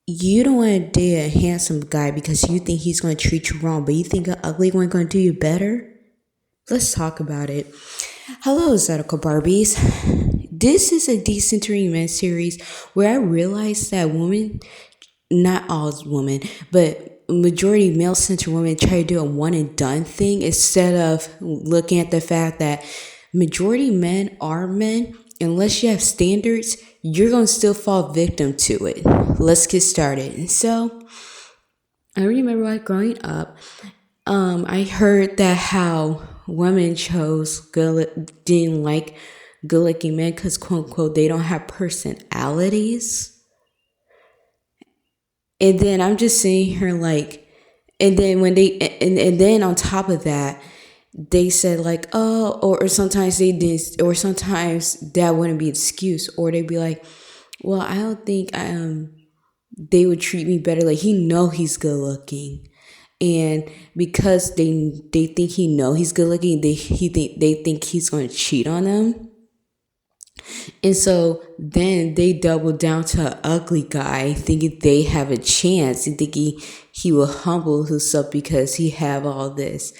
you don't want to date a handsome guy because you think he's going to treat you wrong, but you think an ugly one going to do you better? Let's talk about it. Hello, Exotical Barbies. This is a decentering men series where I realized that women, not all women, but majority male-centered women try to do a one and done thing instead of looking at the fact that majority men are men. Unless you have standards, you're going to still fall victim to it. Let's get started. So, I remember like growing up, I heard that how women didn't like good-looking men because, quote unquote, they don't have personalities. And then I'm just sitting here like, and then when they, and then on top of that, they said like, oh, or sometimes they did, or sometimes that wouldn't be an excuse, or they'd be like, well, I don't think they would treat me better. Like he's good looking, and because they think he's good looking, they think he's going to cheat on them. And so then they double down to an ugly guy, thinking they have a chance, and thinking he will humble himself because he have all this.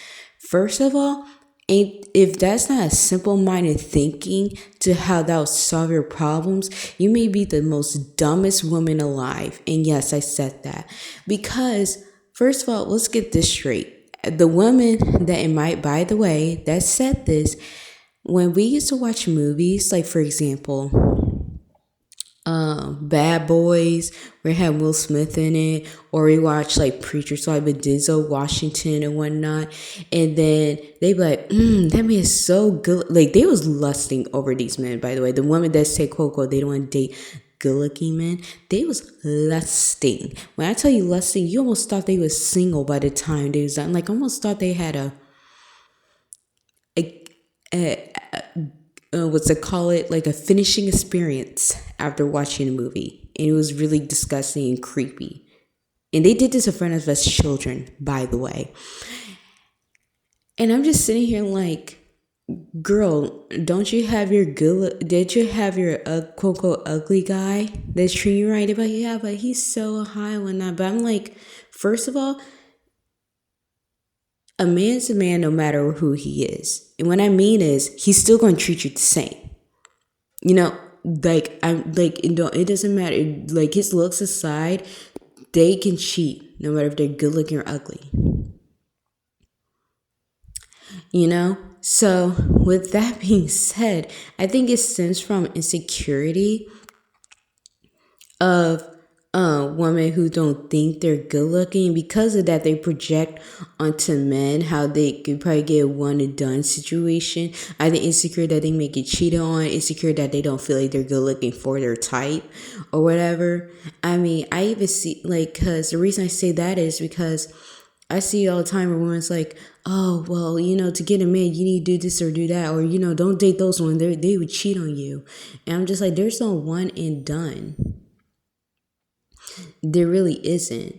First of all, if that's not a simple-minded thinking to how that will solve your problems, you may be the most dumbest woman alive. And yes, I said that. Because, first of all, let's get this straight. The woman by the way, that said this, when we used to watch movies, like for example, Bad Boys, where it had Will Smith in it, or we watch like Preacher's Wife with Denzel Washington and whatnot, and then they be like, that man is so good. Like they was lusting over these men, by the way. The women that say, quote, quote, they don't want to date good-looking men, they was lusting. When I tell you lusting, you almost thought they was single by the time they was done. Like almost thought they had what's it call it, like a finishing experience after watching a movie, and it was really disgusting and creepy. And they did this in front of us children, by the way. And I'm just sitting here like, girl, did you have your quote unquote ugly guy that's treating you right? But yeah, but he's so high and whatnot. But I'm like, first of all, a man's a man no matter who he is. And what I mean is, he's still going to treat you the same. You know, like, it doesn't matter. Like, his looks aside, they can cheat no matter if they're good looking or ugly. You know? So, with that being said, I think it stems from insecurity of women who don't think they're good looking. Because of that, they project onto men how they could probably get a one and done situation. Either insecure that they may get cheated on, insecure that they don't feel like they're good looking for their type or whatever. I mean, I even see, like, because the reason I say that is because I see all the time where women's like, oh, well, you know, to get a man, you need to do this or do that. Or, you know, don't date those ones. They would cheat on you. And I'm just like, there's no one and done. There really isn't.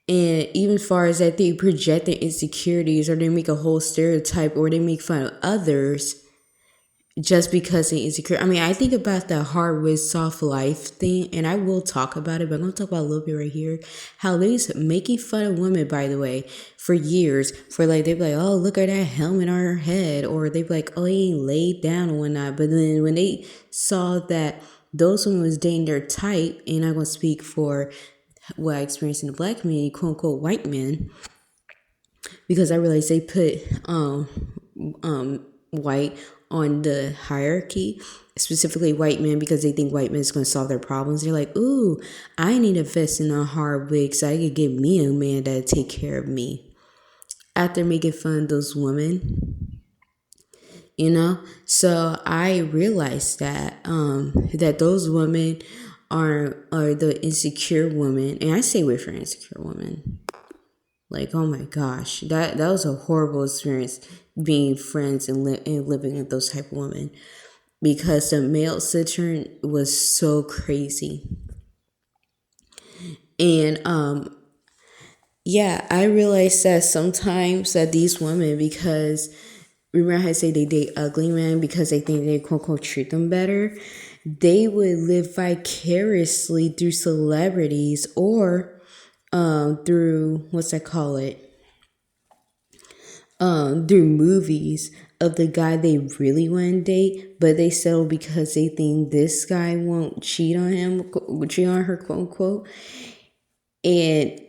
And even as far as that, they project their insecurities, or they make a whole stereotype, or they make fun of others just because they're insecure. I mean, I think about the hard with soft life thing, and I will talk about it, but I'm going to talk about a little bit right here. How they was making fun of women, by the way, for years. For like, they'd be like, oh, look at that helmet on her head. Or they'd be like, oh, he ain't laid down and whatnot. But then when they saw that those women was dating their type, and I'm going to speak for what I experienced in the black community, quote unquote, white men, because I realized they put white on the hierarchy, specifically white men, because they think white men is going to solve their problems. They're like, ooh, I need to invest in a hard wig so I could get me a man that'll take care of me. After making fun of those women, you know, so I realized that that those women are the insecure women, and I stay away from insecure women. Like, oh my gosh, that was a horrible experience being friends and living with those type of women, because the male citron was so crazy. And yeah, I realized that sometimes that these women, because remember how I say they date ugly men because they think they quote unquote treat them better. they would live vicariously through celebrities or through what's I call it through movies of the guy they really want to date, but they settle because they think this guy won't cheat on him, cheat on her, quote unquote. And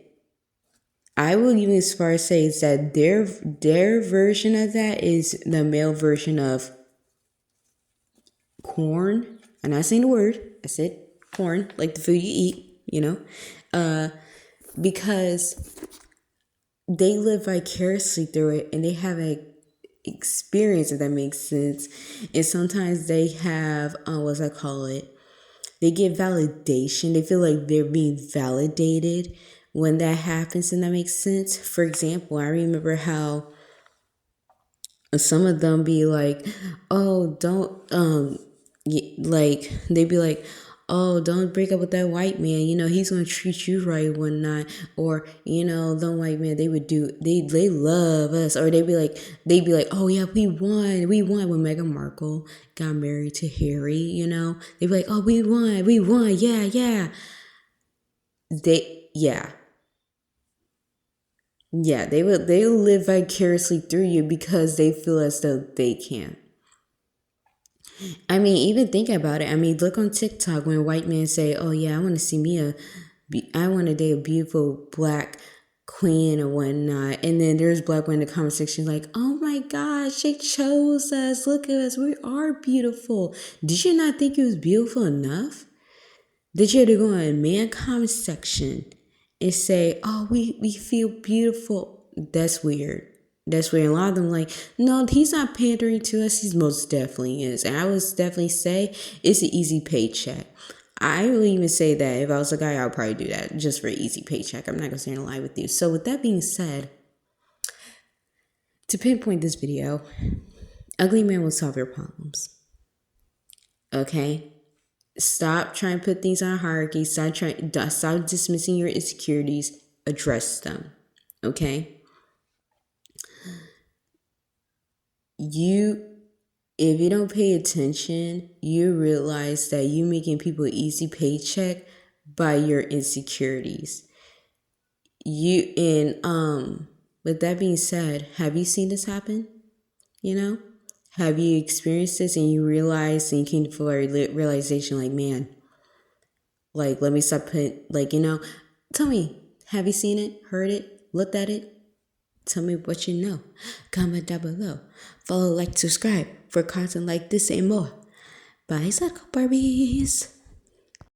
I will even as far as say is that their version of that is the male version of corn. I'm not saying the word. I said corn, like the food you eat. Because they live vicariously through it, and they have a experience, if that makes sense. And sometimes they have what's I call it, they get validation. They feel like they're being validated when that happens, and that makes sense. For example, I remember how some of them be like, oh, don't like they'd be like, oh, don't break up with that white man, he's gonna treat you right one night. Or the white man, they love us. Or they'd be like, oh yeah, we won when Meghan Markle got married to Harry. They'd be like, oh, we won, yeah. They live vicariously through you because they feel as though they can. I mean, even think about it. I mean, look on TikTok when white men say, "Oh yeah, I want to see I want to date a beautiful black queen or whatnot," and then there's black women in the comment section like, "Oh my gosh, they chose us. Look at us. We are beautiful. Did you not think it was beautiful enough? Did you have to go in a man comment section and say, oh, we feel beautiful?" That's weird. That's weird. A lot of them like, no, he's not pandering to us. He most definitely is. And I would definitely say it's an easy paycheck. I would even say that if I was a guy, I would probably do that just for an easy paycheck. I'm not going to lie with you. So with that being said, to pinpoint this video, ugly man will solve your problems. Okay? Stop trying to put things on hierarchy. Stop dismissing your insecurities. Address them. Okay? If you don't pay attention, you realize that you making people an easy paycheck by your insecurities. With that being said, have you seen this happen? Have you experienced this and you realize and you came to a realization like, man, like, let me stop putting, tell me, have you seen it, heard it, looked at it? Tell me what you know. Comment down below. Follow, like, subscribe for content like this and more. Bye, Exotical Barbies.